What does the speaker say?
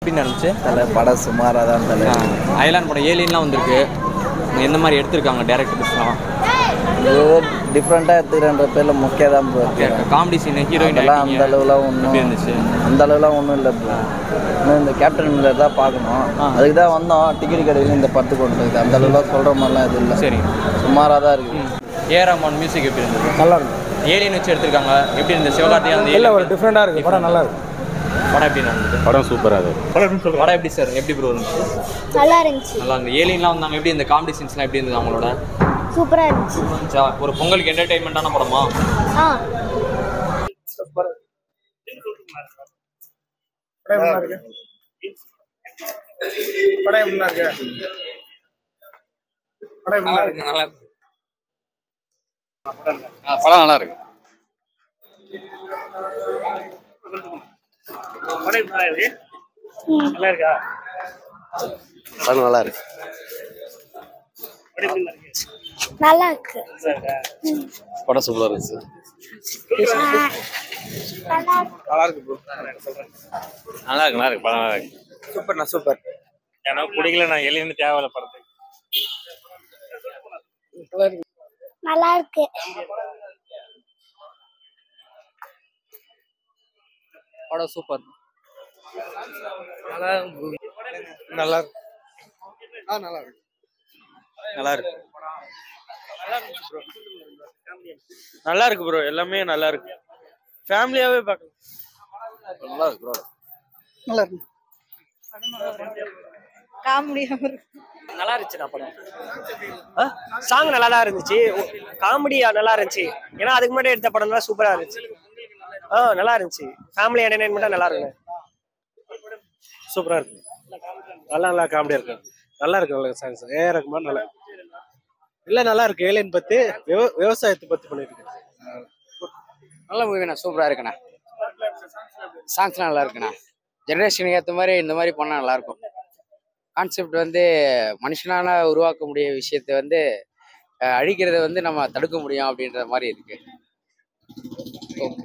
எப்படி நடந்துச்சு? படம் சுமாராக தான் தலை. அயலான் படம் ஏலியன்லாம் வந்திருக்கு. எந்த மாதிரி எடுத்திருக்காங்க டேரக்டர்ஸ்லாம்? இது டிஃப்ரெண்ட்டாக எடுத்துக்கிறன்ற பேரில் முக்கியம் தான் ப்ரோ. காமெடி சீன் ஹீரோயின் அந்த அளவுலாம் ஒன்றும் இருந்துச்சு. அந்த அளவுலாம் ஒன்றும் இல்லை ப்ரோ. இன்னும் இந்த கேப்டன் மில்லர் தான் பார்க்கணும். அதுக்கு தான் வந்தோம். டிக்கெட் கிடையாது இந்த படத்துக்கு கொண்டு இருக்குது. அந்த அளவுலாம் சொல்கிற மாதிரிலாம் எதுவும் இல்லை. சரி, சுமாராக தான் இருக்குது. ஏஆர் ரஹ்மான் மியூசிக் எப்படி இருந்தது? நல்லா இருக்கும். ஏலியன் வச்சு எடுத்திருக்காங்க. எப்படி இருந்தது? சிவகார்த்திகேயன் இல்லை, ஒரு டிஃப்ரெண்டாக இருக்குது. படம் நல்லா இருக்கு. படம் எப்படி நடந்தது? படம் சூப்பராக இருக்குது. படம் எப்படி சார்? எப்படி ப்ரோ இருந்துச்சு? நல்லா இருந்துச்சு. நல்லா இருந்தது. ஏலியன்லாம் வந்தாங்க. எப்படி இந்த காமெடி சீன்ஸ்லாம் எப்படி இருந்தது அவங்களோட? சூப்பராக இருந்துச்சு. ஒரு பொங்கலுக்கு என்டர்டைன்மெண்ட்டான படமா? படம் நல்லா இருக்கு. நல்லா இருக்கா? படம் நல்லா இருக்கு. நல்லா இருக்கு. படம் சூப்பராக இருக்கு. நல்லா இருக்கு ப்ரோ. நல்லா இருக்கு, நல்லா இருக்கு. படம் நல்லா இருக்கு. சூப்பர்ண்ணா, சூப்பர். எனக்கு பிடிக்கல. நான் எலின்னு தேவையில்ல படத்துக்கு. நல்லா இருக்கு. படம் சூப்பர். நல்லா இருக்கு. நல்லா இருக்கு. நல்லா இருக்கு. நல்லா இருக்கு ப்ரோ. எல்லாமே நல்லா இருக்கு. ஃபேமிலியாவே பார்க்கலாம். நல்லா இருக்கு ப்ரோ. நல்லா இருக்கு. நல்லா இருந்துச்சுண்ணா படம். சாங் நல்லா தான் இருந்துச்சு. காமெடியா நல்லா இருந்துச்சு. ஏன்னா அதுக்கு முன்னாடி எடுத்த படம் தான் சூப்பரா இருந்துச்சு. நல்லா இருந்துச்சு. ஃபேமிலி என்டர்டைன்மெண்ட்டாக நல்லா இருக்குண்ணே. சூப்பரா இருக்கு. நல்லா காமெடியா இருக்கு. நல்லா இருக்கு. நல்லா சாங்ஸ் ஏஆர் ரஹ்மான் நல்லா இல்லை, நல்லா இருக்கு. ஏலியன் பத்தி விவசாயத்தை பத்தி பண்ணிட்டு நல்ல மூவிண்ணா. சூப்பராக இருக்குண்ணா. சாங்ஸ்லாம் நல்லா இருக்குண்ணா. ஜெனரேஷனுக்கு ஏற்ற மாதிரி இந்த மாதிரி பண்ணால் நல்லாயிருக்கும். கான்செப்ட் வந்து மனுஷனால உருவாக்க முடிய விஷயத்தை வந்து அழிக்கிறத வந்து நம்ம தடுக்க முடியும் அப்படின்ற மாதிரி இருக்கு. ஓகே.